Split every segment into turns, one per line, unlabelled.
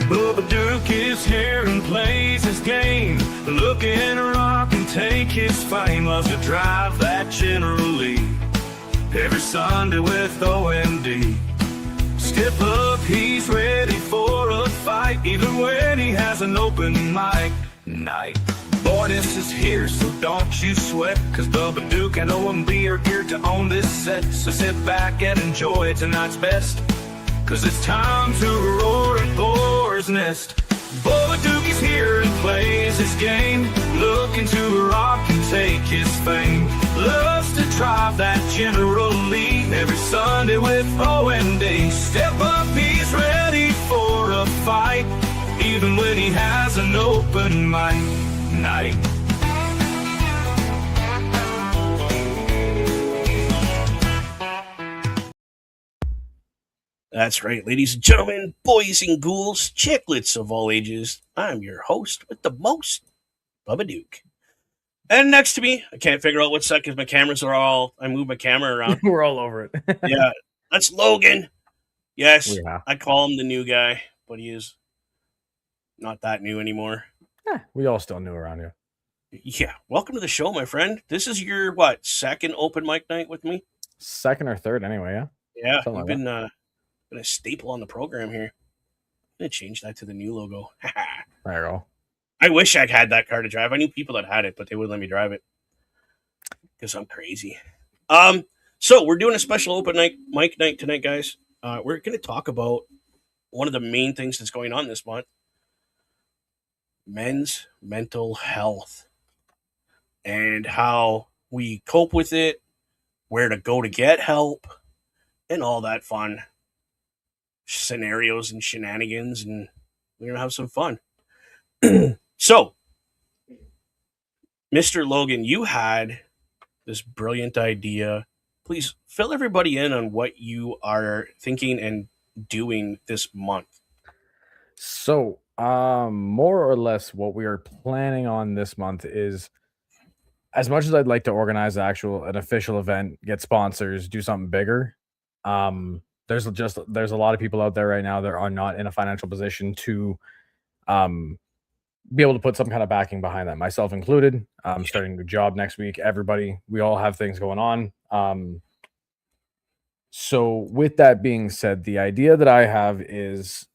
Bubba Duke is here and plays his game. Looking to rock and take his fame. Loves to drive that General Lee every Sunday with OMD. Step up, he's ready for a fight, even when he has an open mic night. Boyness is here, so don't you sweat, cause Bubba Duke and OMB are geared to own this set. So sit back and enjoy tonight's best, cause it's time to roar at Boar's Nest. Bubba Duke is here and plays his game, looking to rock and take his fame. Loves to drive that General Lee every Sunday with OMD. Step up, he's ready for a fight, even when he has an open mic night.
That's right, ladies and gentlemen, boys and ghouls, chicklets of all ages. I'm your host with the most, Bubba Duke. And next to me, I can't figure out what side because my cameras are all, I move my camera around.
We're all over it.
Yeah, that's Logan. Yes,
Yeah.
I call him the new guy, but he is not that new anymore.
We all still new around here.
Yeah, welcome to the show, my friend. This is your, second open mic night with me?
Second or third, anyway, yeah?
Yeah,
Something
you've
like
been a staple on the program here. I'm going to change that to the new logo.
There you go.
I wish I'd had that car to drive. I knew people that had it, but they wouldn't let me drive it because I'm crazy. So we're doing a special open mic night tonight, guys. We're going to talk about one of the main things that's going on this month: men's mental health and how we cope with it, where to go to get help, and all that fun scenarios and shenanigans, and we're going to have some fun. So, Mr. Logan, you had this brilliant idea. Please fill everybody in on what you are thinking and doing this month.
So, more or less what we are planning on this month is, as much as I'd like to organize an official event, get sponsors, do something bigger, there's a lot of people out there right now that are not in a financial position to be able to put some kind of backing behind that, myself included. I'm starting a new job next week. Everybody, we all have things going on. So with that being said, the idea that I have is,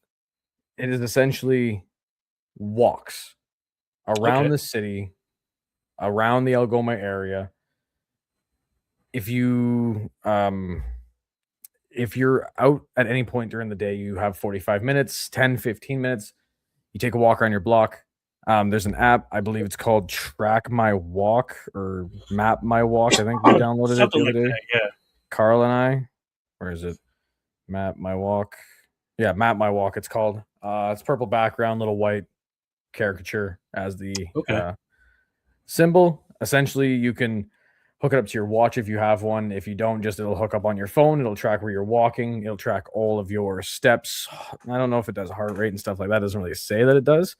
it is essentially walks around the city, around the Algoma area. If you're out at any point during the day, you have 45 minutes, 10, 15 minutes, you take a walk around your block. There's an app, I believe it's called Track My Walk or Map My Walk. I think we downloaded it the other day.
Yeah.
Carl and I. Where is it? Map My Walk. Yeah, Map My Walk, it's called. It's purple background, little white caricature as the symbol. Essentially, you can hook it up to your watch if you have one. If you don't, it'll hook up on your phone. It'll track where you're walking. It'll track all of your steps. I don't know if it does heart rate and stuff like that. It doesn't really say that it does,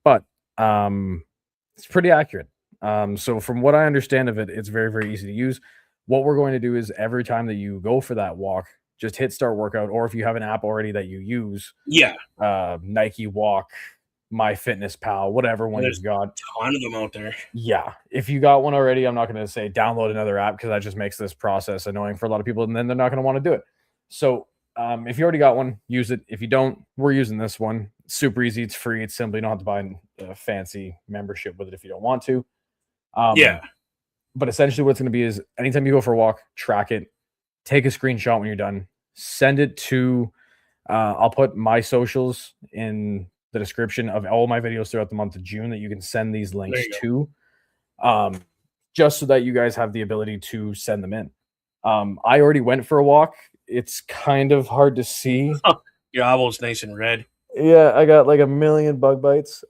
but it's pretty accurate. So from what I understand of it, it's very, very easy to use. What we're going to do is every time that you go for that walk, just hit start workout, or if you have an app already that you use, Nike Walk, MyFitnessPal, whatever one you've got.
A ton of them out there.
Yeah. If you got one already, I'm not going to say download another app because that just makes this process annoying for a lot of people, and then they're not going to want to do it. So if you already got one, use it. If you don't, we're using this one. It's super easy. It's free. It's simple. You don't have to buy a fancy membership with it if you don't want to. But essentially what it's going to be is anytime you go for a walk, track it, take a screenshot when you're done, send it to, I'll put my socials in the description of all my videos throughout the month of June that you can send these links to, just so that you guys have the ability to send them in. I already went for a walk. It's kind of hard to see.
Your eyeballs nice and red.
Yeah, I got like a million bug bites.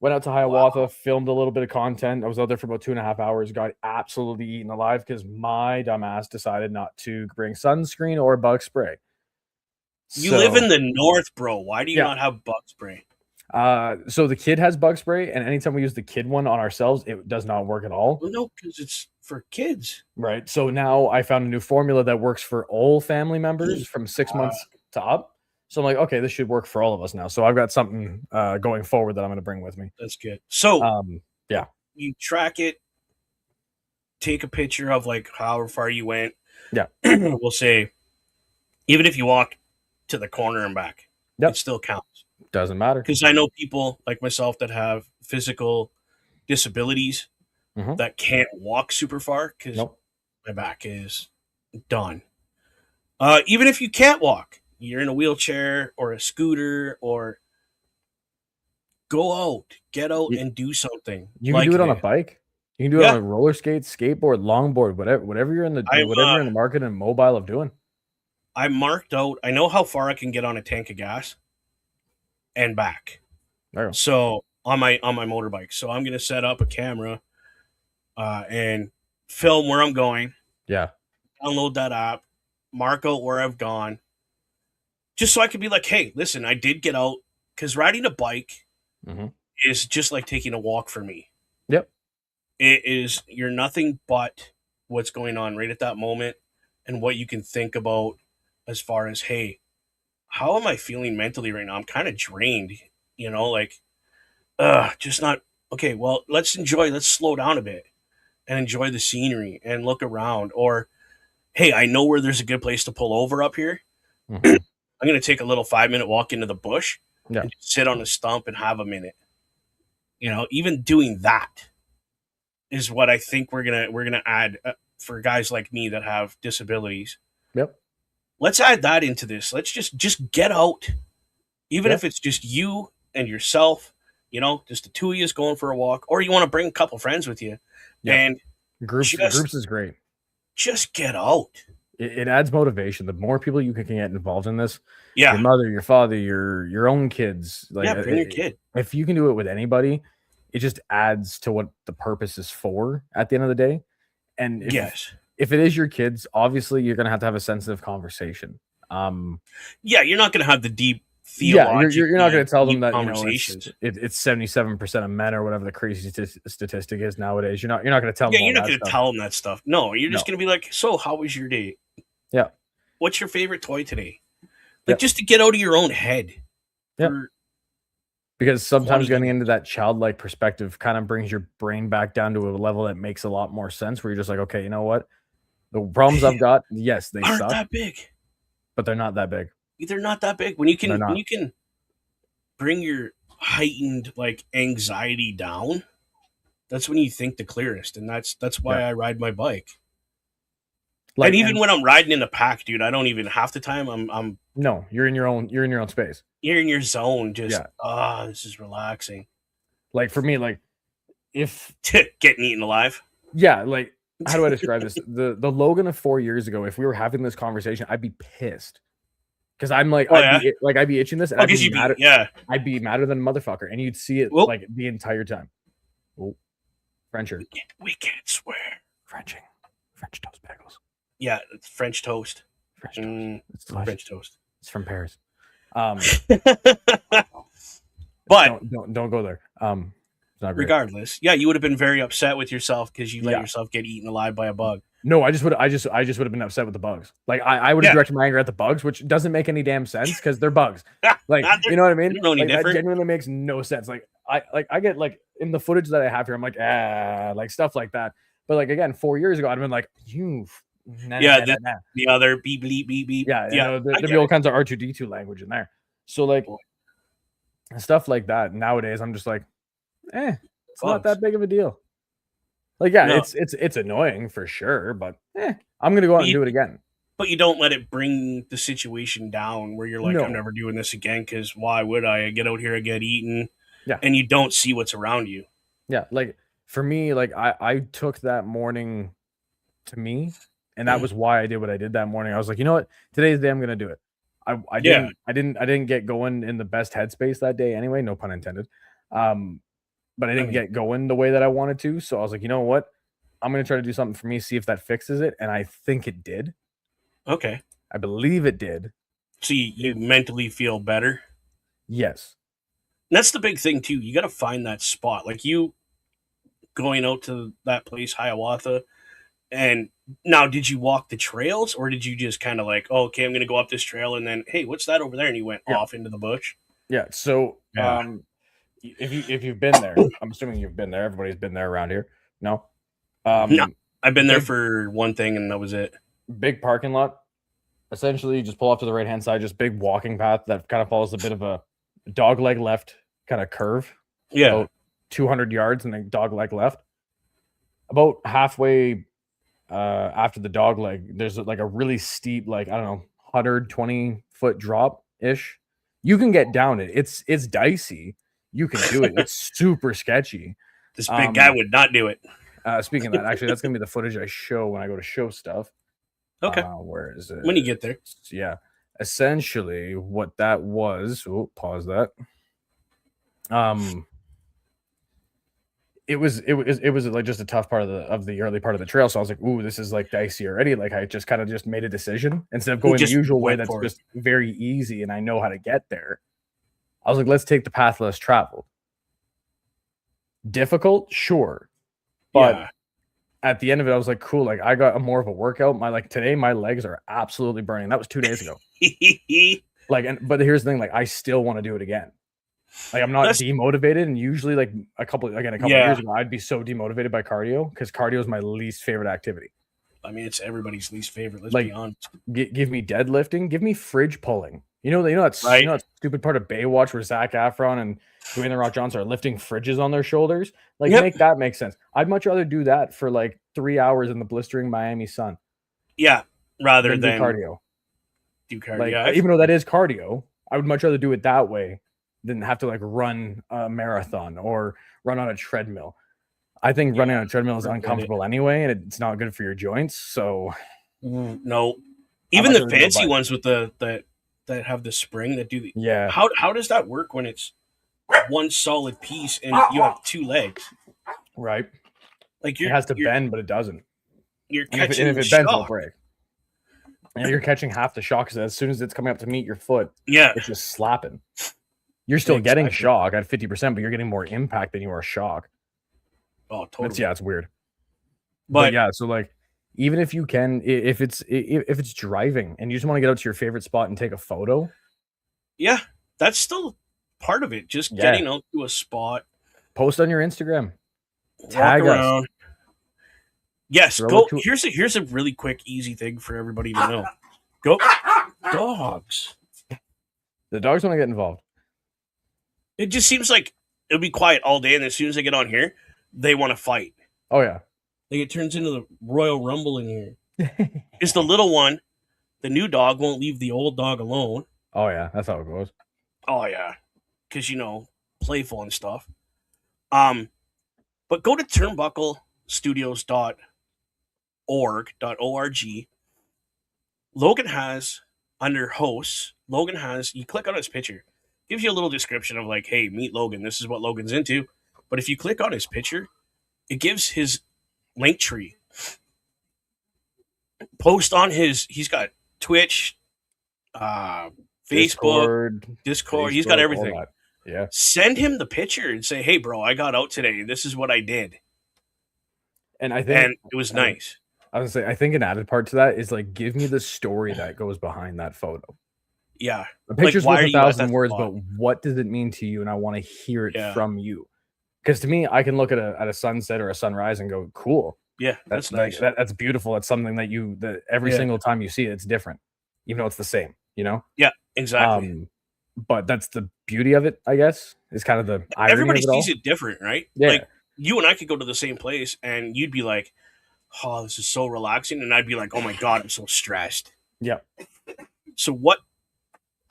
Went out to Hiawatha, filmed a little bit of content. I was out there for about 2.5 hours, got absolutely eaten alive because my dumbass decided not to bring sunscreen or bug spray.
You live in the north, bro. Why do you not have bug spray?
So the kid has bug spray, and anytime we use the kid one on ourselves, it does not work at all.
Well, no, because it's for kids.
Right. So now I found a new formula that works for all family members from 6 months to up. So I'm like, okay, this should work for all of us now. So I've got something going forward that I'm going to bring with me.
That's good. So
Yeah.
you track it, take a picture of like however far you went.
Yeah.
We'll say, even if you walk to the corner and back,
Yep.
it still counts.
Doesn't matter.
Because I know people like myself that have physical disabilities that can't walk super far because my back is done. Even if you can't walk, you're in a wheelchair or a scooter, or go out, get out and do something.
You can do it on a bike. You can do it on a roller skate, skateboard, longboard, whatever you're in the whatever you're in the market and mobile of doing.
I marked out. I know how far I can get on a tank of gas and back. So on my motorbike. So I'm gonna set up a camera and film where I'm going.
Yeah.
Download that app, mark out where I've gone, just so I could be like, hey, listen, I did get out, because riding a bike is just like taking a walk for me.
Yep.
It is, you're nothing but what's going on right at that moment and what you can think about as far as, hey, how am I feeling mentally right now? I'm kind of drained, like, just not, okay, well, let's slow down a bit and enjoy the scenery and look around. Or, hey, I know where there's a good place to pull over up here. I'm going to take a little 5-minute walk into the bush and just sit on a stump and have a minute. Even doing that is what I think we're gonna add for guys like me that have disabilities.
Yep.
Let's add that into this. Let's just get out, even if it's just you and yourself. Just the two of you going for a walk, or you want to bring a couple friends with you. And
groups is great.
Just get out.
It adds motivation. The more people you can get involved in this,
your
mother, your father, your own kids,
bring your kid.
If you can do it with anybody, it just adds to what the purpose is for at the end of the day. And if it is your kids, obviously you're going to have a sensitive conversation.
You're not going to have the deep
theological. You're not going to tell them that it's 77% of men or whatever the crazy statistic is nowadays. You're not going to tell them.
You're not going to tell them that stuff. No, you're just going to be like, so how was your day?
Yeah.
What's your favorite toy today? Like, just to get out of your own head.
Yeah. Because sometimes getting into that childlike perspective kind of brings your brain back down to a level that makes a lot more sense, where you're just like, okay, you know what? The problems I've got, yes, they
aren't
suck,
that big,
but they're not that big.
They're not that big. When you can bring your heightened like anxiety down, that's when you think the clearest, and that's why I ride my bike. And even when I'm riding in the pack, dude, I don't even half the time I'm
no, you're in your own space.
You're in your zone, just this is relaxing.
Like for me, like if
getting eaten alive.
Yeah, like how do I describe this? The Logan of 4 years ago, if we were having this conversation, I'd be pissed. Because I'm like, I'd be itching this, and I'd be madder than a motherfucker, and you'd see it like the entire time. Oh, Frencher.
We can't swear.
French toast bagels.
Yeah, it's French toast.
French toast. It's delicious.
French toast.
It's from Paris.
But
don't go there. It's not great.
Regardless, you would have been very upset with yourself because you let yourself get eaten alive by a bug.
No, I just would have been upset with the bugs. Like I would have directed my anger at the bugs, which doesn't make any damn sense because they're bugs. Like you know what I mean? That genuinely makes no sense. Like I get like in the footage that I have here, I'm like like stuff like that. But like again, 4 years ago, I'd have been like,
the other beep beep beep beep.
There'd be all kinds of R2D2 language in there. So like stuff like that. Nowadays, I'm just like, it's not that big of a deal. Like, it's annoying for sure, but I'm gonna go out and do it again.
But you don't let it bring the situation down where you're like, I'm never doing this again, because why would I? I get out here, I get eaten, and you don't see what's around you.
Yeah, like for me, like I took that morning to me, and that was why I did what I did that morning. I was like, you know what, today's the day I'm gonna do it. I didn't get going in the best headspace that day anyway, no pun intended. But I didn't get going the way that I wanted to. So I was like, you know what? I'm going to try to do something for me, see if that fixes it. And I think it did.
Okay.
I believe it did.
So you mentally feel better?
Yes.
And that's the big thing, too. You got to find that spot. Like you going out to that place, Hiawatha, and Now, did you walk the trails, or did you just kind of like, oh, okay, I'm going to go up this trail, and then, hey, what's that over there? And you went
Yeah.
off into the bush?
Yeah. So
Yeah.
if you've been there, I'm assuming you've been there. Everybody's been there around here. No.
No, I've been there
big,
for one thing, and that was it.
big parking lot. Essentially, you just pull off to the right hand side, just big walking path that kind of follows a bit of a dog leg left kind of curve,
Yeah.
about 200 yards, and then dog leg left. About halfway after the dog leg, there's like a really steep, like I don't know, 120-foot drop ish. You can get down it. It's dicey. You can do it. It's super sketchy.
This big guy would not do it.
Speaking of that, actually, that's gonna be the footage I show when I go to show stuff.
Okay.
Where is it?
When you get there.
Yeah. Essentially, what that was. Oh, pause that. It was like just a tough part of the early part of the trail. So I was like, ooh, this is like dicey already. Like I just kind of just made a decision instead of going the usual way that's just very easy and I know how to get there. I was like, let's take the path less traveled. Difficult, sure. But at the end of it, I was like, cool, like I got more of a workout. Today, my legs are absolutely burning. That was 2 days ago. But here's the thing, like I still want to do it again. Like I'm not demotivated, and usually like a couple of years ago, I'd be so demotivated by cardio because cardio is my least favorite activity.
I mean, it's everybody's least favorite. Let's be honest.
Give me deadlifting, give me fridge pulling. You know that stupid part of Baywatch where Zac Efron and Dwayne The Rock Johnson are lifting fridges on their shoulders. Make that make sense. I'd much rather do that for like 3 hours in the blistering Miami sun.
Yeah, rather than
do cardio.
Do cardio,
even though that is cardio, I would much rather do it that way than have to like run a marathon or run on a treadmill. I think running on a treadmill is uncomfortable anyway, and it's not good for your joints. So
no, even the fancy ones with that have the spring that do the How does that work when it's one solid piece and you have two legs?
Right.
Like
it has to bend, but it doesn't.
You're catching
if it bends, it'll break. And you're catching half the shock because as soon as it's coming up to meet your foot, it's just slapping. You're still getting shock at 50%, but you're getting more impact than you are shock.
Oh, totally.
It's weird. But yeah, so like, even if you can, if it's driving and you just want to get out to your favorite spot and take a photo,
yeah, that's still part of it. Just getting out to a spot,
post on your Instagram, tag us.
Yes, go. Here's a really quick, easy thing for everybody to know. Go, dogs.
The dogs want to get involved.
It just seems like it'll be quiet all day, and as soon as they get on here, they want to fight.
Oh yeah,
like it turns into the Royal Rumble in here. It's the little one. The new dog won't leave the old dog alone.
Oh yeah, that's how it goes.
Oh yeah, because playful and stuff. But go to turnbucklestudios.org. Logan has under hosts. You click on his picture. Gives you a little description of like, hey, meet Logan. This is what Logan's into. But if you click on his picture, it gives his link tree. Post on he's got Twitch, Facebook, Discord. He's got everything.
Yeah.
Send him the picture and say, hey, bro, I got out today. This is what I did.
And I think
it was nice.
I was gonna say, I think an added part to that is like, give me the story that goes behind that photo.
Yeah.
The picture's worth 1,000 words, but what does it mean to you? And I want to hear it from you. Because to me, I can look at a sunset or a sunrise and go, cool.
Yeah, that's nice.
That's beautiful. It's something that every single time you see it, it's different, even though it's the same,
Yeah, exactly.
But that's the beauty of it, I guess, is kind of the irony.
Everybody sees it different, right?
Yeah.
Like you and I could go to the same place and you'd be like, oh, this is so relaxing. And I'd be like, oh my God, I'm so stressed.
Yeah.
So what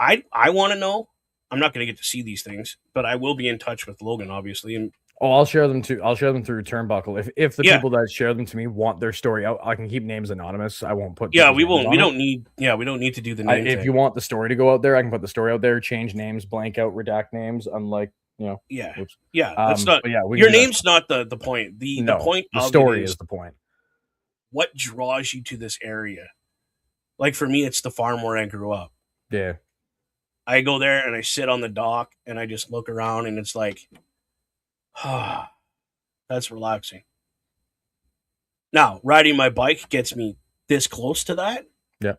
I want to know, I'm not going to get to see these things, but I will be in touch with Logan, obviously. And
I'll share them too. I'll share them through Turnbuckle. If the people that share them to me want their story out, I can keep names anonymous. I won't put.
Yeah, we won't. We don't need to do the name.
If you want the story to go out there, I can put the story out there. Change names, blank out, redact names. Unlike
Yeah.
Oops.
Yeah. That's not.
Yeah.
Your name's not the point. The point.
The story is the point.
What draws you to this area? Like for me, it's the farm where I grew up.
Yeah.
I go there and I sit on the dock and I just look around and it's like, that's relaxing. Now, riding my bike gets me this close to that,
Yeah.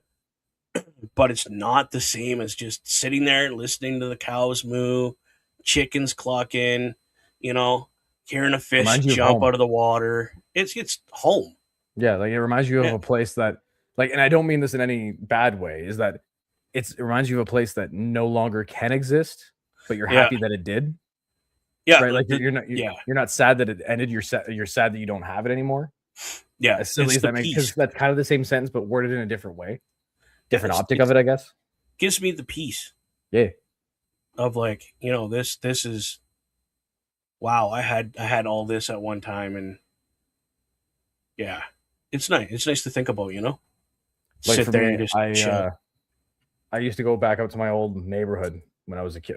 but it's not the same as just sitting there listening to the cows moo, chickens clucking, you know, hearing a fish
Reminds you of
jump
home.
out of the water. It's home.
Yeah, like it reminds you of
Yeah.
a place that, like, and I don't mean this in any bad way, is that it reminds you of a place that no longer can exist, but you're
Yeah.
happy that it did,
Yeah.
right? Like
Yeah.
you're not sad that it ended. You're sad that you don't have it anymore.
Yeah.
As silly
It's
as
the
that makes, because
peace.
that's kind of the same sentence, but worded in a different way,
Yeah,
different optic of it, I guess.
gives me the peace
Yeah,
of like, this is wow, I had all this at one time, and yeah. It's nice. It's nice to think about,
like
sit
for
there
me,
and just chill.
I used to go back up to my old neighborhood when I was a kid.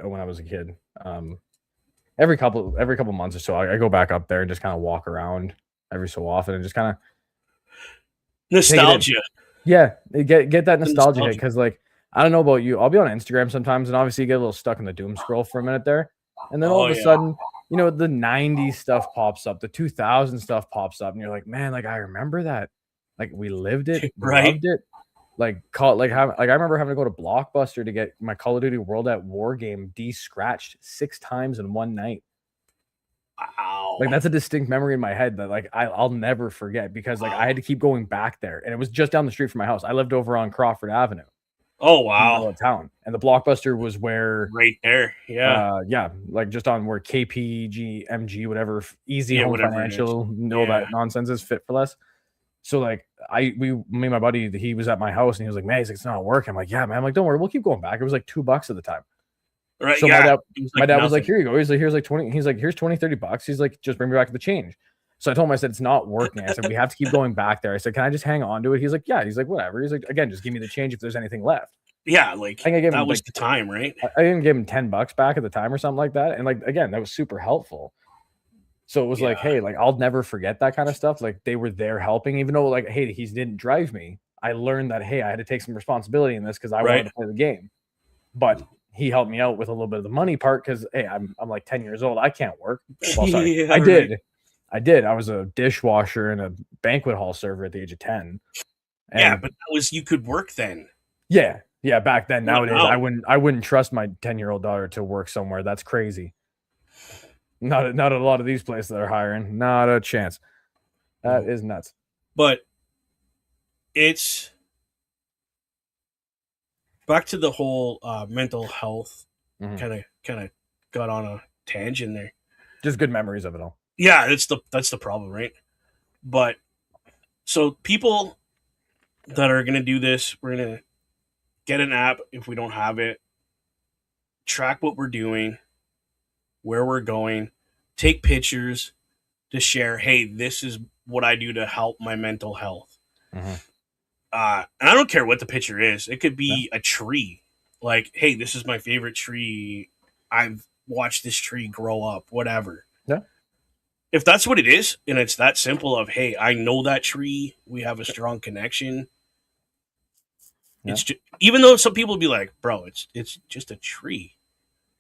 Every couple months or so, I go back up there and just kind of walk around every so often and just kind of take it in.
Nostalgia.
Yeah, get that
The
nostalgia hit,
nostalgia.
because like I don't know about you, I'll be on Instagram sometimes and obviously you get a little stuck in the doom scroll for a minute there, and then all
Oh
of a
yeah.
sudden, the '90s stuff pops up, the 2000 stuff pops up, and you're like, man, like I remember that, like we lived it, we
Right.
loved it. Like I remember having to go to Blockbuster to get my Call of Duty World at War game de-scratched 6 times in one night.
Wow.
Like that's a distinct memory in my head that like I'll never forget, because like I had to keep going back there, and it was just down the street from my house. I lived over on Crawford Avenue
Oh
in the middle
wow.
of town, and the Blockbuster was where
Right there. Yeah.
like just on where KPG MG whatever Easy
Yeah,
Home
whatever it
Financial,
is.
all
Yeah.
that nonsense is, Fit for Less. So like me and my buddy, he was at my house and he was like, man, he's like, it's not working. I'm like, yeah, man. I'm like, don't worry, we'll keep going back. It was like $2 at the time.
Right.
So
yeah.
my dad was like,
nothing.
here you go. He's like, here's like 20. He's like, here's 20, $30. He's like, just bring me back the change. So I told him, I said, it's not working. I said, we have to keep going back there. I said, can I just hang on to it? He's like, yeah. He's like, whatever. He's like, again, just give me the change if there's anything left.
Yeah, like
I think I gave
that
him
was
like
the time, right?
I didn't give him $10 back at the time or something like that. And like again, that was super helpful. So it was like,
Yeah.
hey, like I'll never forget that kind of stuff. Like they were there helping, even though like, hey, he didn't drive me. I learned that hey, I had to take some responsibility in this because I wanted
Right.
to play the game. But he helped me out with a little bit of the money part because hey, I'm like 10 years old. I can't work. Well, sorry,
Yeah,
I did.
right.
I did. I was a dishwasher and a banquet hall server at the age of 10. And
Yeah, but that was you could work then.
yeah, back then.
Not
Nowadays,
now.
I wouldn't trust my 10-year-old daughter to work somewhere. That's crazy. Not at a lot of these places that are hiring. Not a chance. That is nuts.
But it's back to the whole mental health.
Mhm.
Kind of got on a tangent there.
Just good memories of it all.
Yeah, that's the problem, right? But so people that are gonna do this, we're gonna get an app if we don't have it, track what we're doing, where we're going, take pictures to share. Hey, this is what I do to help my mental health.
Mhm.
And I don't care what the picture is. It could be a tree. Like, hey, this is my favorite tree. I've watched this tree grow up. Whatever.
Yeah.
If that's what it is, and it's that simple of, hey, I know that tree. We have a strong connection.
Yeah.
It's just, even though some people be like, bro, it's just a tree.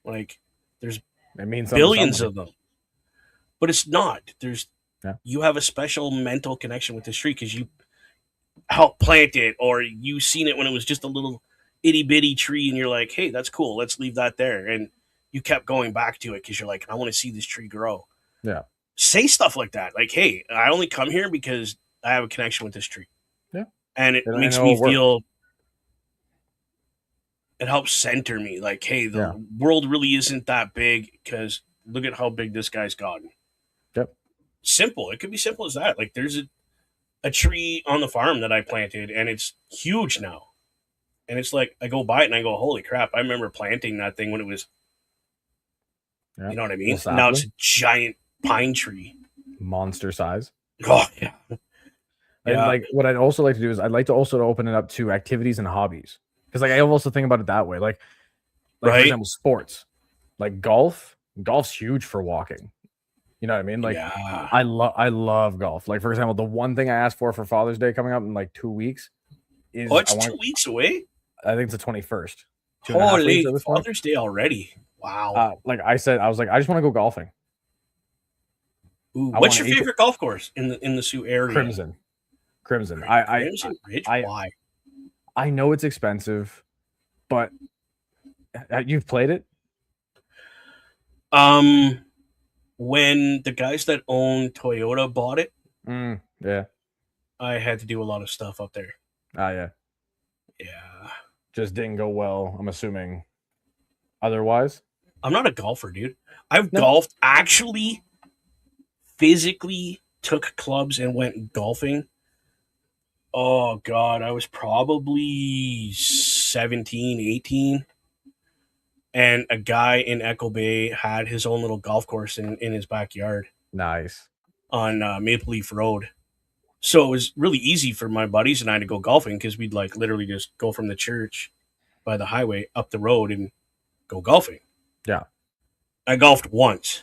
Like, there's
It means something to
billions
somebody.
of them, but it's not.
Yeah.
You have a special mental connection with this tree because you helped plant it, or you seen it when it was just a little itty bitty tree, and you're like, hey, that's cool. Let's leave that there, and you kept going back to it because you're like, I want to see this tree grow.
Yeah.
Say stuff like that, like, hey, I only come here because I have a connection with this tree.
Yeah.
And it
And I
makes
know
me
it works.
feel. It helps center me, like, hey, the
Yeah.
world really isn't that big because look at how big this guy's gotten.
Yep.
Simple. It could be simple as that. Like, there's a tree on the farm that I planted, and it's huge now. And it's like, I go by it and I go, holy crap, I remember planting that thing when it was,
Yeah.
you know what I mean?
Little
Now it's a
sapling.
giant pine tree.
Monster size.
Oh, yeah.
And
Yeah.
like what I'd also like to do is I'd like to also open it up to activities and hobbies. Because like I also think about it that way. Like for
Right.
example, sports. Like golf's huge for walking. You know what I mean? Like
yeah.
I love golf. Like for example, the one thing I asked for Father's Day coming up in like 2 weeks is
Oh, it's 2 weeks away?
I think it's the 21st. 2.5
Holy,
weeks at this point.
Father's Day already. Wow.
Like I said, I was like, I just want to go golfing.
Ooh,
I
what's
want
your
to
favorite golf course in the Sioux area?
Crimson. Crimson.
Crimson Ridge?
I
Why?
I know it's expensive, but you've played it.
When the guys that own Toyota bought it,
Yeah.
I had to do a lot of stuff up there.
Yeah.
Yeah.
Just didn't go well, I'm assuming. Otherwise?
I'm not a golfer, dude. I've
No.
golfed, actually physically took clubs and went golfing. Oh, God. I was probably 17, 18. And a guy in Echo Bay had his own little golf course in his backyard
Nice.
on Maple Leaf Road. So it was really easy for my buddies and I to go golfing because we'd like literally just go from the church by the highway up the road and go golfing.
Yeah.
I golfed once.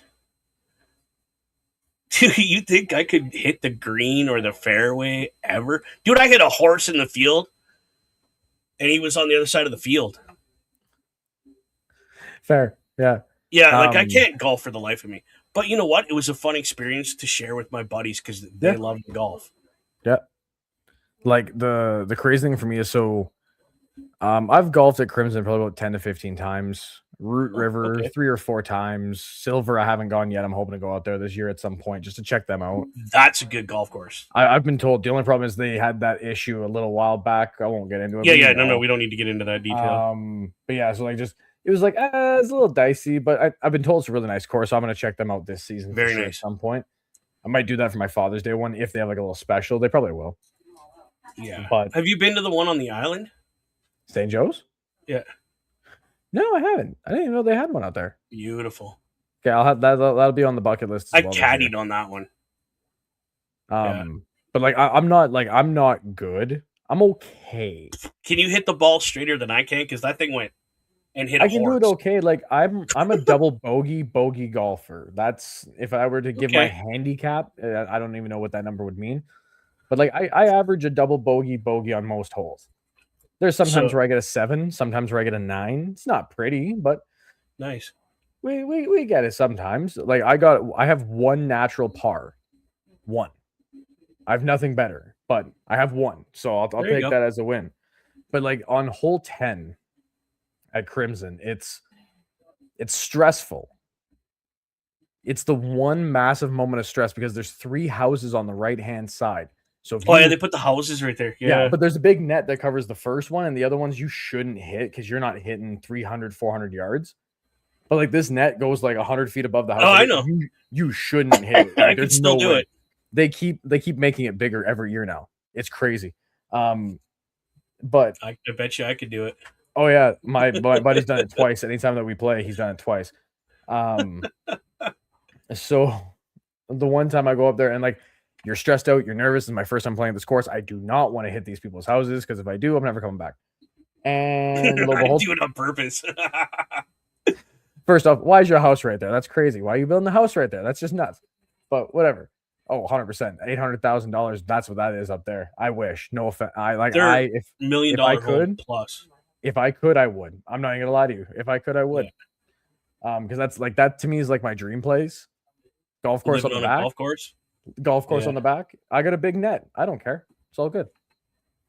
Do you think I could hit the green or the fairway ever? Dude, I hit a horse in the field and he was on the other side of the field.
Fair. Yeah.
Yeah, like I can't golf for the life of me. But you know what? It was a fun experience to share with my buddies because they love to golf.
Yeah. Like the crazy thing for me is I've golfed at Crimson probably about 10 to 15 times. Root River 3 or 4 times. Silver I haven't gone yet. I'm hoping to go out there this year at some point just to check them out.
That's a good golf course.
I've been told the only problem is they had that issue a little while back. I won't get into it.
Yeah, no, we don't need to get into that detail.
But yeah, so like it was like it's a little dicey, but I've been told it's a really nice course. So I'm gonna check them out this season.
Very
nice.
nice.
At some point, I might do that for my Father's Day one if they have like a little special. They probably will.
Yeah.
But
have you been to the one on the island?
St. Joe's?
Yeah.
No, I haven't. I didn't even know they had one out there.
Beautiful.
Okay, I'll have that'll be on the bucket list.
I caddied on that one.
But like I'm not good. I'm okay.
Can you hit the ball straighter than I can? Because that thing went and hit.
I can do it okay. Like I'm a double bogey golfer. That's if I were to give my handicap. I don't even know what that number would mean. But like I average a double bogey on most holes. There's sometimes where I get a 7, sometimes where I get a 9. It's not pretty, but
nice.
We get it sometimes. Like I have one natural par. One. I have nothing better, but I have one. So I'll take that as a win. But like on hole 10 at Crimson, it's stressful. It's the one massive moment of stress because there's 3 houses on the right-hand side. So
they put the houses right there. Yeah,
but there's a big net that covers the first one, and the other ones you shouldn't hit because you're not hitting 300, 400 yards. But like this net goes like 100 feet above the house.
Oh, I know.
You shouldn't hit it. Like,
I can still do it.
They keep making it bigger every year now. It's crazy. But
I bet you I could do it.
Oh yeah, my buddy's done it twice. Anytime that we play, he's done it twice. So the one time I go up there and like you're stressed out, you're nervous. This is my first time playing this course. I do not want to hit these people's houses because if I do, I'm never coming back. And
I do it on purpose.
First off, why is your house right there? That's crazy. Why are you building the house right there? That's just nuts. But whatever. Oh, 100%. $800,000. That's what that is up there. I wish. No offense.
$1 million plus.
If I could, I would. I'm not even gonna lie to you. If I could, I would. Because that's like that to me is like my dream place. Golf course on the back. Golf course on the back. I got a big net. I don't care. It's all good.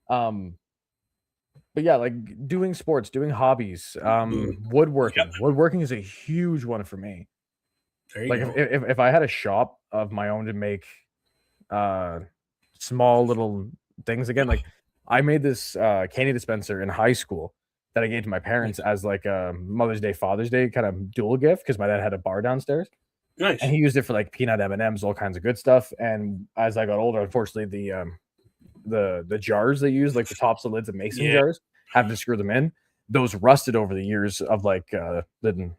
But yeah, like doing sports, doing hobbies, woodworking. Yeah. Woodworking is a huge one for me. Like if I had a shop of my own to make small little things again, like I made this candy dispenser in high school that I gave to my parents as like a Mother's Day, Father's Day kind of dual gift because my dad had a bar downstairs.
Nice.
And he used it for like peanut M&Ms, all kinds of good stuff. And as I got older, unfortunately, the jars they use, like the tops of lids of mason jars, have to screw them in. Those rusted over the years of like the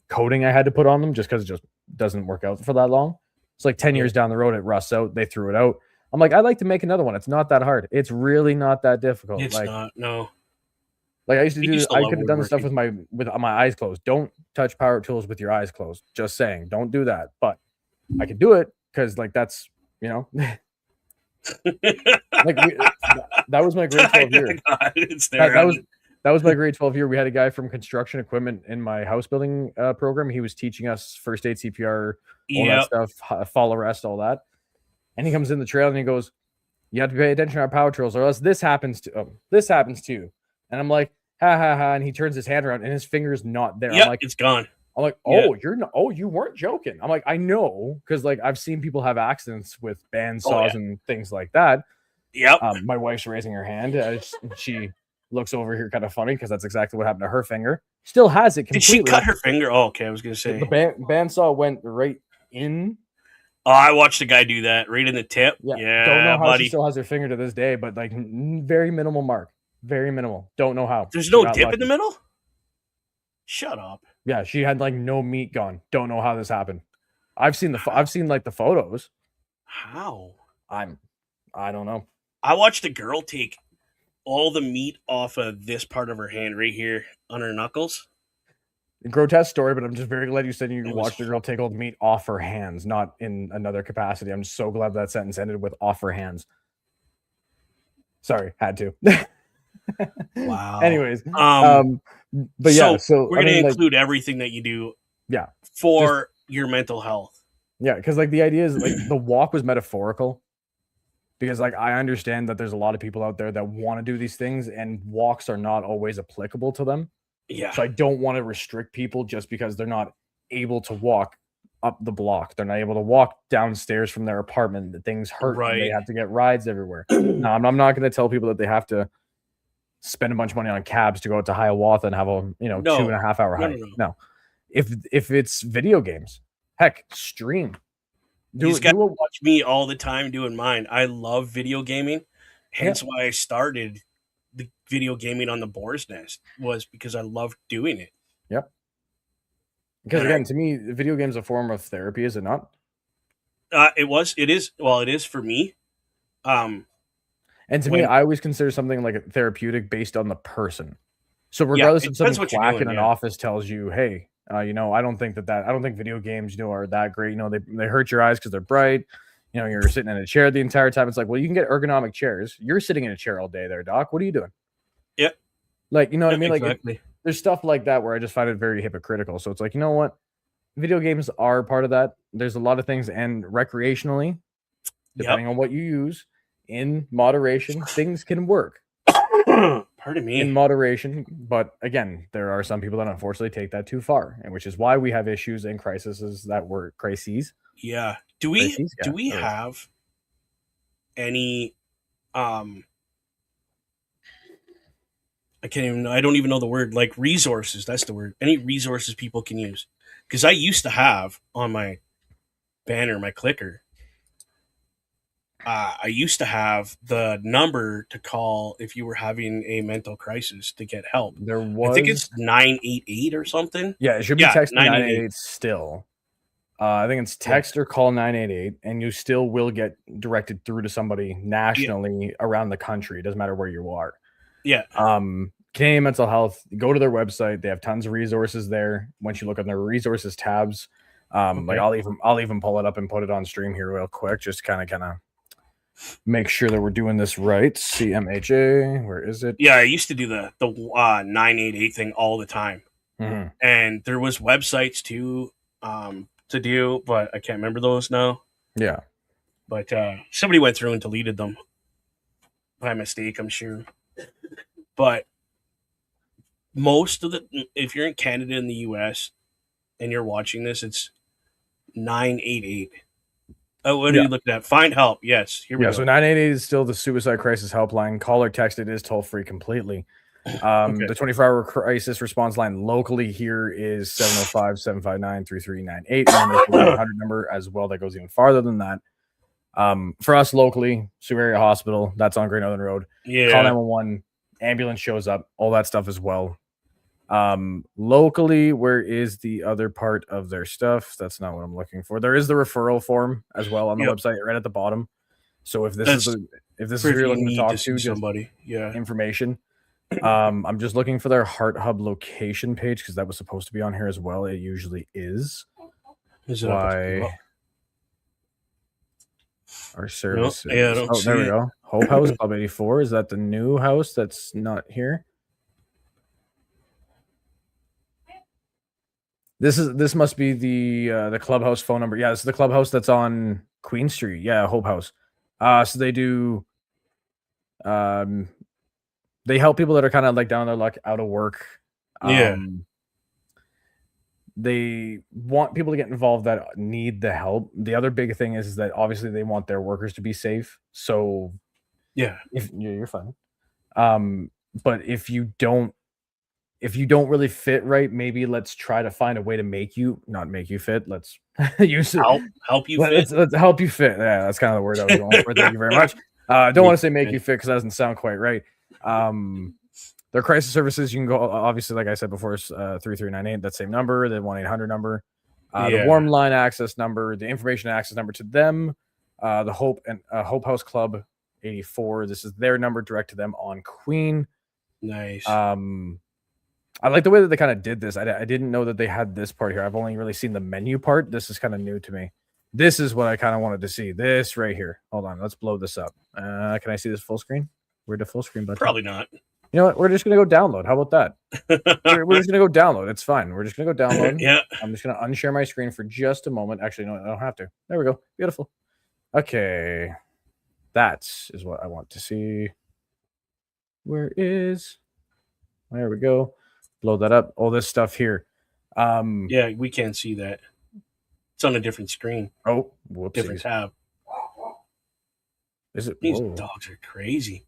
coating I had to put on them just because it just doesn't work out for that long. It's like 10 years down the road, it rusts out. They threw it out. I'm like, I'd like to make another one. It's not that hard. It's really not that difficult.
It's not. No.
Like I used to do. I could have done the stuff with my eyes closed. Don't touch power tools with your eyes closed. Just saying, don't do that. But I could do it because like that's like that was my grade 12 year. That was my grade 12 year. We had a guy from construction equipment in my house building program. He was teaching us first aid, CPR, all that stuff, fall arrest, all that. And he comes in the trail and he goes, You have to pay attention to our power trolls, or else this happens to you. And I'm like, ha ha ha. And he turns his hand around and his finger's not there.
Yep, it's gone.
I'm like,
Yeah.
oh, you weren't joking. I'm like, I know, because like I've seen people have accidents with band saws and things like that.
Yep.
My wife's raising her hand. She looks over here kind of funny because that's exactly what happened to her finger. Still has it completely.
Did she cut her finger? Oh, okay. I was gonna say
the bandsaw went right in.
Oh, I watched a guy do that right in the tip. Yeah,
don't know how
buddy.
she still has her finger to this day, but like very minimal mark, very minimal. Don't know how.
There's no dip in the middle. Shut up.
Yeah, she had like no meat gone. Don't know how this happened. I've seen like the photos.
How?
I don't know.
I watched a girl take all the meat off of this part of her hand right here on her knuckles.
Grotesque story, but I'm just very glad you said you watched the girl take all the meat off her hands, not in another capacity. I'm so glad that sentence ended with off her hands. Sorry, had to.
Wow.
Anyways, but yeah, so
we're gonna include everything that you do.
Yeah,
for your mental health.
Yeah, because like the idea is like the walk was metaphorical. Because like I understand that there's a lot of people out there that want to do these things, and walks are not always applicable to them.
Yeah.
So I don't want to restrict people just because they're not able to walk up the block. They're not able to walk downstairs from their apartment. The things hurt. Right. And they have to get rides everywhere. No, I'm not going to tell people that they have to spend a bunch of money on cabs to go out to Hiawatha and have a 2.5 hour hike. No. If it's video games, heck, stream.
These guys watch me all the time doing mine. I love video gaming. Hence why I started the video gaming on the Boar's Nest, was because I loved doing it.
Yep. Because again, to me, video games is a form of therapy, is it not?
It is. Well, it is for me.
And to me, I always consider something like a therapeutic based on the person. So regardless of something quack in an office tells you, hey, I don't think I don't think video games, are that great. They hurt your eyes because they're bright. You're sitting in a chair the entire time. It's like, well, you can get ergonomic chairs. You're sitting in a chair all day there, Doc. What are you doing?
Yeah.
Like, you know what I mean?
Exactly.
Like, there's stuff like that where I just find it very hypocritical. So it's like, you know what? Video games are part of that. There's a lot of things, and recreationally, depending on what you use, in moderation, things can work.
Pardon me.
In moderation, but again, there are some people that unfortunately take that too far, and which is why we have issues and crises that were crises.
Yeah. Do we have any I don't even know the word, like resources, that's the word. Any resources people can use? Because I used to have on my banner, my clicker, I used to have the number to call if you were having a mental crisis to get help. I think it's 988 or something.
Yeah, it should be text 988 still. I think it's text or call 988, and you still will get directed through to somebody nationally around the country. It doesn't matter where you are.
Yeah.
Canadian Mental Health, go to their website. They have tons of resources there. Once you look on their resources tabs, like I'll even pull it up and put it on stream here real quick, just kind of make sure that we're doing this right. CMHA, where is it?
Yeah, I used to do the 988 thing all the time, and there was websites too to do, but I can't remember those now.
Yeah,
but somebody went through and deleted them by mistake, I'm sure. But most of if you're in Canada and the US and you're watching this, it's 988. Oh, what are you looking at? Find help. Yes. Here we go.
So 988 is still the suicide crisis helpline. Call or text it is toll free completely. The 24-hour crisis response line locally here is 705-759-3398. 100 number as well. That goes even farther than that. For us locally, Sioux Area Hospital, that's on Great Northern Road.
Yeah.
Call 911. Ambulance shows up. All that stuff as well. Locally, where is the other part of their stuff? That's not what I'm looking for. There is the referral form as well on the website right at the bottom. So if this is who you're looking to talk to,
somebody,
information. I'm just looking for their Heart Hub location page because that was supposed to be on here as well. It usually is. Why our services?
There we
go. Hope House Club 84. Is that the new house that's not here? This must be the clubhouse phone number. Yeah, this is the clubhouse that's on Queen Street. Yeah, Hope House. So they do They help people that are kind of like down on their luck, out of work.
Yeah.
They want people to get involved that need the help. The other big thing is that obviously they want their workers to be safe. So
Yeah.
if you're fine. But if you don't really fit right, maybe let's try to find a way to not make you fit. Let's use it.
Help you fit.
Let's help you fit. Yeah, that's kind of the word I was going for. Thank you very much. I don't want to say make you fit because that doesn't sound quite right. Their crisis services, you can go, obviously, like I said before, it's 3398, that same number, the 1-800 number, the warm line access number, the information access number to them, the Hope House Club 84. This is their number direct to them on Queen.
Nice.
I like the way that they kind of did this. I didn't know that they had this part here. I've only really seen the menu part. This is kind of new to me. This is what I kind of wanted to see. This right here. Hold on. Let's blow this up. Can I see this full screen? Where'd the full screen button?
Probably not.
You know what? We're just going to go download. How about that? we're just going to go download. It's fine. We're just going to go download.
Yeah.
I'm just going to unshare my screen for just a moment. Actually, no, I don't have to. There we go. Beautiful. Okay. That is what I want to see. There we go. Blow that up. All this stuff here.
Yeah, we can't see that. It's on a different screen.
Oh, whoopsies.
Different tab.
Is it?
These
Whoa.
dogs are crazy.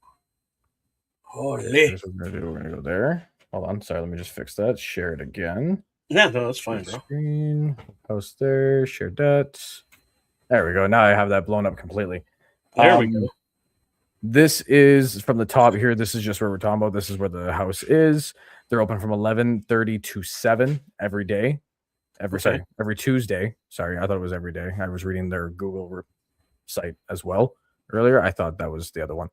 Holy.
Here's what we're gonna do. We're gonna go there. Hold on. Sorry, let me just fix that. Share it again.
Yeah, no, that's fine, bro.
Screen. Post there. Share that. There we go. Now I have that blown up completely.
There we go.
This is from the top here. This is just where we're talking about. This is where the house is. They're open from 11:30 to 7 every day. Every Tuesday. Sorry, I thought it was every day. I was reading their Google site as well earlier. I thought that was the other one.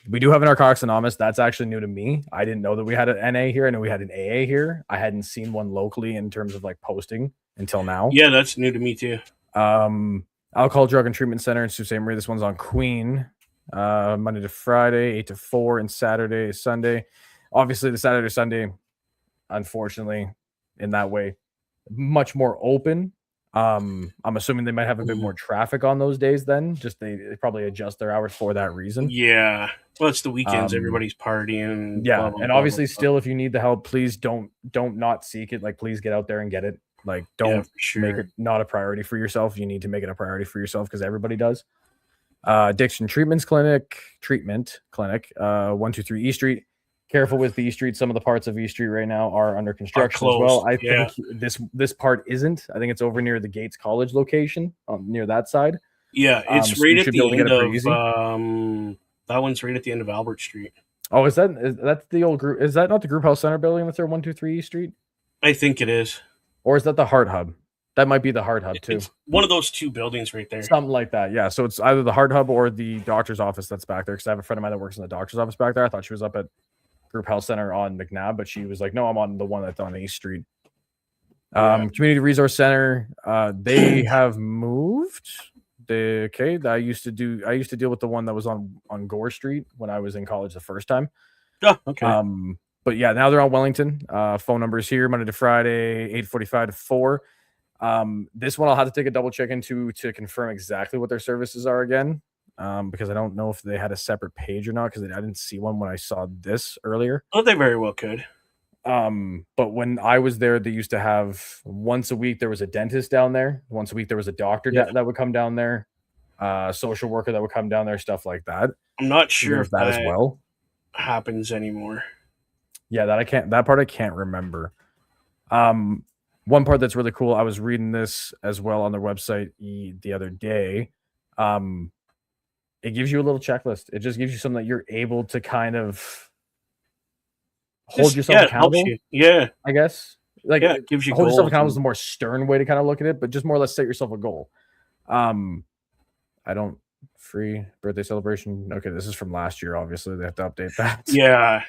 We do have an Narcotics Anonymous. That's actually new to me. I didn't know that we had an NA here. I know we had an AA here. I hadn't seen one locally in terms of like posting until now.
Yeah, that's new to me too.
Alcohol, Drug, and Treatment Center in Sault Ste. Marie. This one's on Queen. Monday to Friday, 8 to 4, and Saturday, Sunday. Obviously, the Saturday, Sunday, unfortunately, in that way, much more open. I'm assuming they might have a bit more traffic on those days then. Just they probably adjust their hours for that reason.
Yeah. Well, it's the weekends. Everybody's partying.
Yeah.
Blah, blah,
and
blah,
obviously
blah,
still, if you need the help, please don't not seek it. Like, please get out there and get it. Like, don't make it not a priority for yourself. You need to make it a priority for yourself because everybody does. Addiction Treatment Clinic, 123 E Street. Careful with the E Street. Some of the parts of E Street right now are under construction as well. I think this part isn't. I think it's over near the Gates College location, near that side.
Yeah, it's right at the end of that one's right at the end of Albert Street.
Oh, is that the old group? Is that not the Group Health Center building that's there, 123 E Street?
I think it is.
Or is that the Heart Hub? That might be the Heart Hub too.
It's one of those two buildings right there.
Something like that. Yeah. So it's either the Heart Hub or the doctor's office that's back there. Because I have a friend of mine that works in the doctor's office back there. I thought she was up at Group Health Center on McNabb, but she was like, no, I'm on the one that's on East Street. Community Resource Center. They have moved. I used to deal with the one that was on Gore Street when I was in college the first time.
Oh, okay.
But yeah, now they're on Wellington. Phone numbers here, Monday to Friday, 8:45 to 4. This one I'll have to take a double check into to confirm exactly what their services are again. Because I don't know if they had a separate page or not, because I didn't see one when I saw this earlier.
Oh, they very well could.
But when I was there, they used to have once a week there was a dentist down there. Once a week there was a doctor that would come down there, social worker that would come down there, stuff like that.
I'm not sure if
that as well
happens anymore.
Yeah, that part I can't remember. One part that's really cool, I was reading this as well on their website the other day. It gives you a little checklist. It just gives you something that you're able to kind of hold yourself accountable.
Yeah,
I guess. Like,
it gives you
hold yourself accountable is the more stern way to kind of look at it, but just more or less set yourself a goal. Free birthday celebration. Okay, this is from last year. Obviously, they have to update that.
Yeah.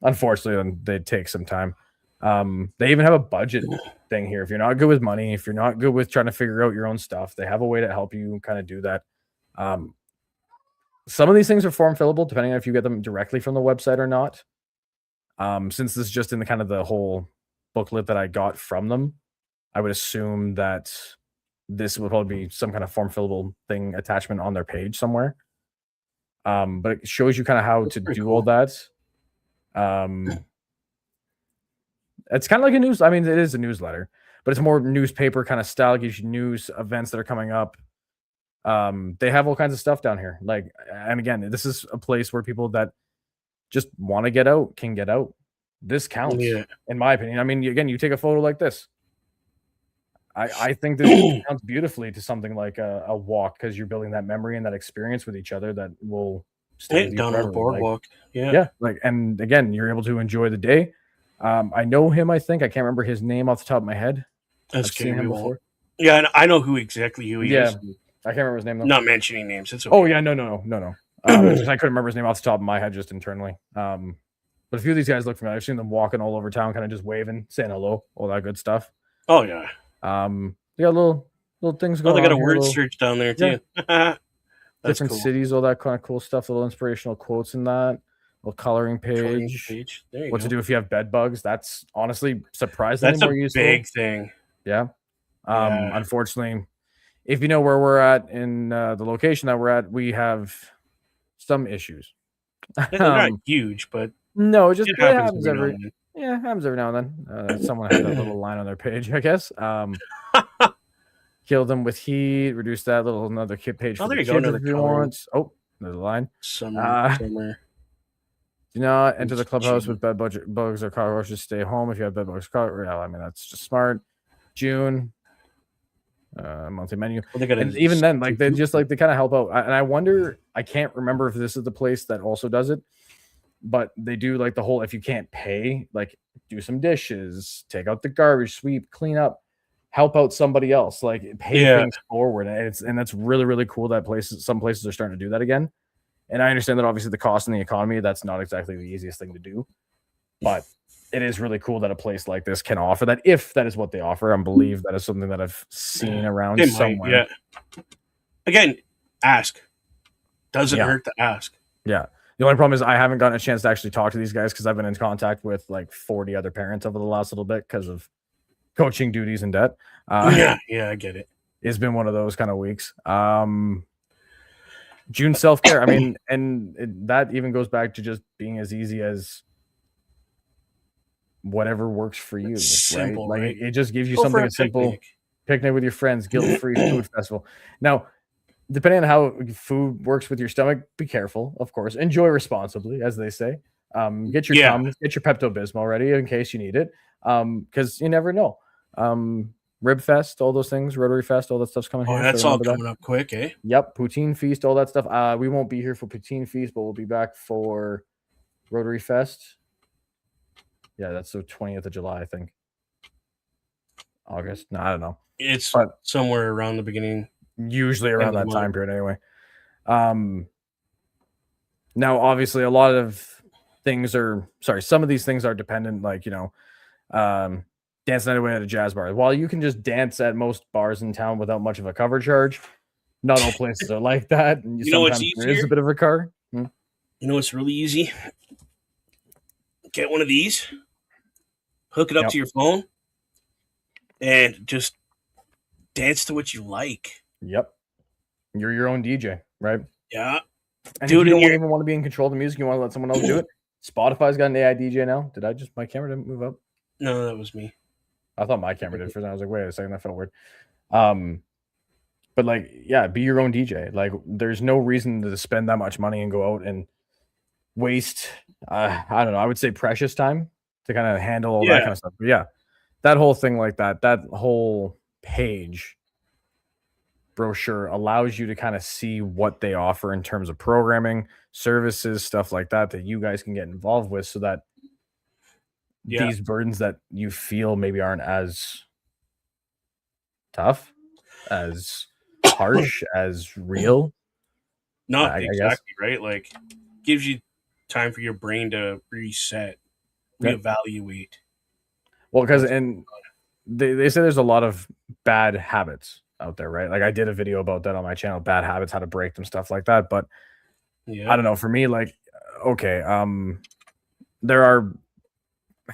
Unfortunately, they take some time. They even have a budget thing here. If you're not good with money, if you're not good with trying to figure out your own stuff, they have a way to help you kind of do that. Some of these things are form fillable depending on if you get them directly from the website or not. Since this is just in the whole booklet that I got from them, I would assume that this will probably be some kind of form fillable thing attachment on their page somewhere. But it shows you kind of how
That's
to
pretty
do
cool.
all that. It's kind of like a news. I mean, it is a newsletter, but it's more newspaper kind of style. Gives you news events that are coming up. They have all kinds of stuff down here. Like, and again, this is a place where people that just want to get out can get out. This counts,
Yeah.
in my opinion. I mean, again, you take a photo like this. I think this counts beautifully to something like a walk because you're building that memory and that experience with each other that will stay with you
Down on
forever.
the boardwalk.
Yeah, like, and again, you're able to enjoy the day. I know him. I think I can't remember his name off the top of my head.
That's
I've seen him before.
Yeah, I know exactly who he is.
I can't remember his name though.
Not mentioning names. It's okay.
Oh yeah, no. It's just I couldn't remember his name off the top of my head, just internally. But a few of these guys look familiar. I've seen them walking all over town, kind of just waving, saying hello, all that good stuff.
Oh yeah.
They got little things going on.
They got a
here,
word search down there too.
Yeah.
That's
different
cool.
cities, all that kind of cool stuff. Little inspirational quotes in that. Little coloring page.
There you
What
go.
to do if you have bed bugs? That's honestly surprisingly
That's
more
a
useful.
big thing.
Yeah.
Yeah.
Unfortunately, if you know where we're at in the location that we're at, we have some issues.
They're not huge, but
No, it just
it
it
happens
happens
every now and then.
happens every now and then. Someone had that little line on their page, I guess. Kill them with heat. Reduce that little another kit page.
Oh,
for
there
the
you go,
kids
another
if you
coloring.
want. Oh, there's a line.
Summer.
Do not enter the
It's
clubhouse
June.
with bed bugs or cockroaches. Stay home if you have bed bugs. Yeah, I mean that's just smart. June. Monthly menu.
Well, they
And even then, like they kind of help out. And I wonder, I can't remember if this is the place that also does it, but they do like the whole if you can't pay, like do some dishes, take out the garbage, sweep, clean up, help out somebody else, like pay things forward. And that's really, really cool that some places are starting to do that again. And I understand that obviously the cost in the economy, that's not exactly the easiest thing to do. But it is really cool that a place like this can offer that, if that is what they offer. I believe that is something that I've seen around somewhere.
Yeah. Again, ask. Doesn't hurt to ask.
Yeah. The only problem is I haven't gotten a chance to actually talk to these guys because I've been in contact with like 40 other parents over the last little bit because of coaching duties and debt.
Yeah, I get it.
It's been one of those kind of weeks. June self-care. I mean, and that even goes back to just being as easy as whatever works for you.
Simple,
right? Like
right?
it just gives you
Go for
something
a
as simple.
picnic.
Picnic with your friends, guilt-free food festival. Now, depending on how food works with your stomach, be careful, of course. Enjoy responsibly, as they say. Get your Tums, get your Pepto-Bismol ready in case you need it, because you never know. Rib Fest, all those things, Rotary Fest, all that stuff's coming here.
That's all coming up quick, eh?
Yep, Poutine Feast, all that stuff. We won't be here for Poutine Feast, but we'll be back for Rotary Fest. Yeah, that's the 20th of July, I think. August. No, I don't know.
It's somewhere around the beginning.
Usually around that time period anyway. Now, obviously, a lot of things some of these things are dependent, like, dance night away at a jazz bar. While you can just dance at most bars in town without much of a cover charge, not all places are like that. And
you know what's easier?
There is a bit of a car.
You know what's really easy? Get one of these, hook it up to your phone, and just dance to what you like.
Yep. You're your own DJ, right?
Yeah.
And if you don't even want to be in control of the music, you want to let someone else do it. Spotify's got an AI DJ now. My camera didn't move up?
No, that was me.
I thought my camera did for that. I was like, wait a second, that felt weird. But like, yeah, be your own DJ. Like, there's no reason to spend that much money and go out and waste, I don't know, I would say precious time to kind of handle all that kind of stuff. But yeah, that whole thing like that whole page brochure allows you to kind of see what they offer in terms of programming, services, stuff like that you guys can get involved with, so that these burdens that you feel maybe aren't as tough, as harsh, as real.
Not exactly, right? Like, gives you time for your brain to reset, reevaluate.
Well, because they say there's a lot of bad habits out there, right? Like, I did a video about that on my channel, bad habits, how to break them, stuff like that. But I don't know, for me, like, okay, there are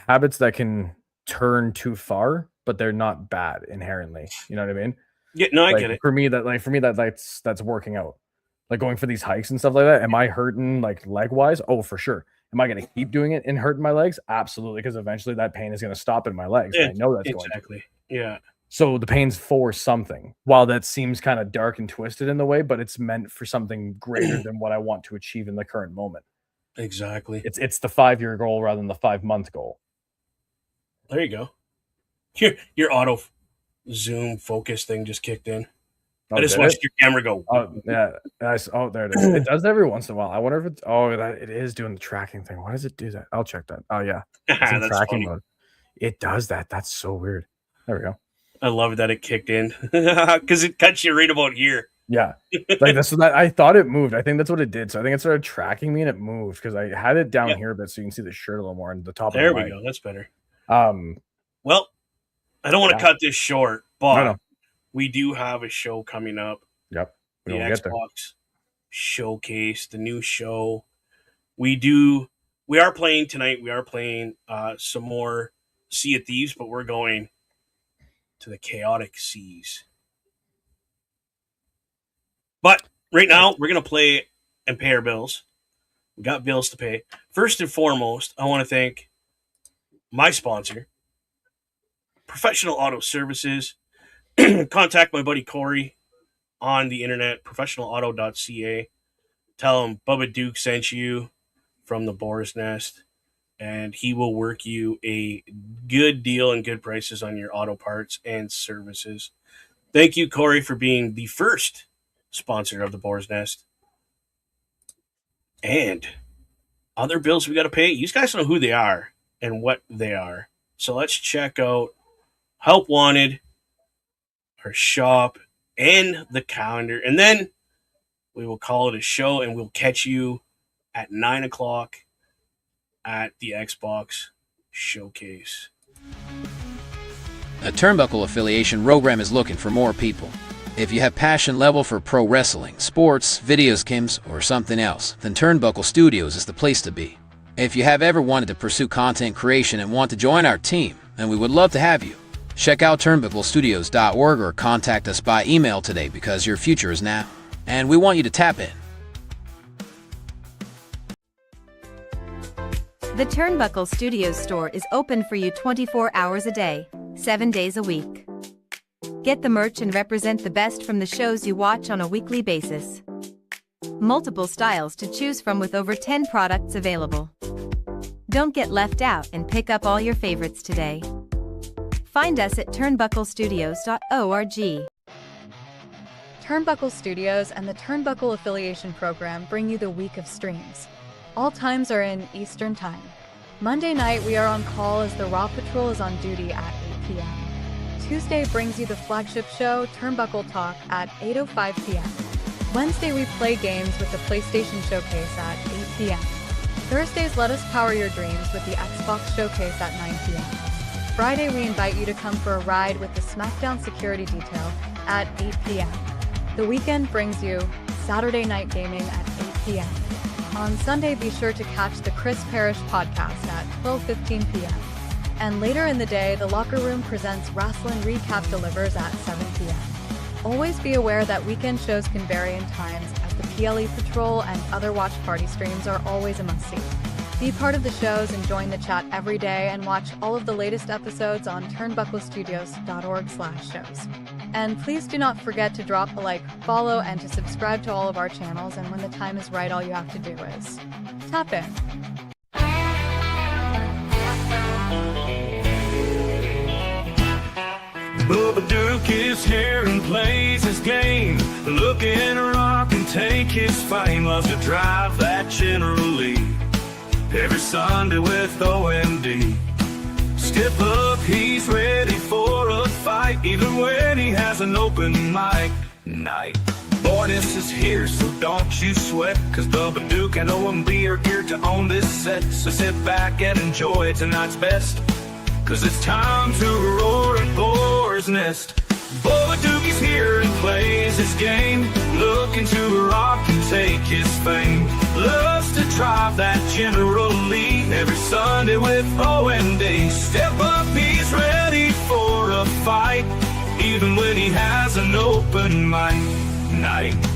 habits that can turn too far, but they're not bad inherently. You know what I mean?
Yeah, no, I
Like,
get it.
for me, that's working out. Like going for these hikes and stuff like that. Am I hurting like leg wise? Oh, for sure. Am I going to keep doing it and hurting my legs? Absolutely, because eventually that pain is going to stop in my legs. And I know that's going to.
Exactly. Yeah.
So the pain's for something. While that seems kind of dark and twisted in the way, but it's meant for something greater than what I want to achieve in the current moment.
Exactly.
It's the 5-year goal rather than the 5-month goal.
There you go. Your auto zoom focus thing just kicked in.
Oh,
I just watched your camera go.
Oh yeah. Oh, there it is. It does that every once in a while. I wonder if it's it is doing the tracking thing. Why does it do that? I'll check that. Oh yeah. It's in
That's
tracking
funny.
mode. It does that. That's so weird. There we go.
I love that it kicked in because it cuts you right about here.
Yeah. Like this that I thought it moved. I think that's what it did. So I think it started tracking me and it moved because I had it down here a bit so you can see the shirt a little more and the top
There
of the
we go. That's better.
Well,
I don't want to cut this short, but
No.
we do have a show coming up.
Yep.
The
We'll get there.
Xbox Showcase, the new show. We are playing tonight. We are playing some more Sea of Thieves, but we're going to the chaotic seas. But right now, we're going to play and pay our bills. We got bills to pay. First and foremost, I want to thank my sponsor, Professional Auto Services. Contact my buddy Corey on the internet, professionalauto.ca. Tell him Bubba Duke sent you from the Boar's Nest, and he will work you a good deal and good prices on your auto parts and services. Thank you, Corey, for being the first sponsor of the Boar's Nest. And other bills we got to pay. You guys know who they are and what they are. So let's check out Help Wanted, our shop, and the calendar. And then we will call it a show, and we'll catch you at 9 o'clock at the Xbox Showcase.
A Turnbuckle affiliation program is looking for more people. If you have passion level for pro wrestling, sports, videos games, or something else, then Turnbuckle Studios is the place to be. If you have ever wanted to pursue content creation and want to join our team, then we would love to have you. Check out turnbucklestudios.org or contact us by email today because your future is now, and we want you to tap in.
The Turnbuckle Studios store is open for you 24 hours a day, 7 days a week. Get the merch and represent the best from the shows you watch on a weekly basis. Multiple styles to choose from with over 10 products available. Don't get left out and pick up all your favorites today. Find us at turnbucklestudios.org.
Turnbuckle Studios and the Turnbuckle Affiliation Program bring you the week of streams. All times are in Eastern Time. Monday night we are on call as the Raw Patrol is on duty at 8 p.m. Tuesday brings you the flagship show, Turnbuckle Talk, at 8:05 p.m. Wednesday we play games with the PlayStation Showcase at 8 p.m. Thursdays let us power your dreams with the Xbox Showcase at 9 p.m. Friday we invite you to come for a ride with the SmackDown Security Detail at 8 p.m. The weekend brings you Saturday Night Gaming at 8 p.m. On Sunday be sure to catch the Chris Parrish podcast at 12:15 p.m. And later in the day, the Locker Room presents Wrestling Recap delivers at 7 p.m. Always be aware that weekend shows can vary in times as the PLE Patrol and other watch party streams are always a must-see. Be part of the shows and join the chat every day and watch all of the latest episodes on turnbucklestudios.org/shows. And please do not forget to drop a like, follow, and to subscribe to all of our channels, and when the time is right, all you have to do is tap in.
Bubba Duke is here and plays his game. Looking rock and take his fame. Loves to drive that General Lee. Every Sunday with OMD. Step up, he's ready for a fight. Even when he has an open mic night. Boarness is here, so don't you sweat. Cause Bubba Duke and OMD are here to own this set. So sit back and enjoy tonight's best. Cause it's time to roar at Boar's Nest. Bubba Duke is here and plays his game. Looking to rock and take his fame. Loves to drive that General Lee. Every Sunday with OMD. Step up, he's ready for a fight. Even even when he has an open mic night.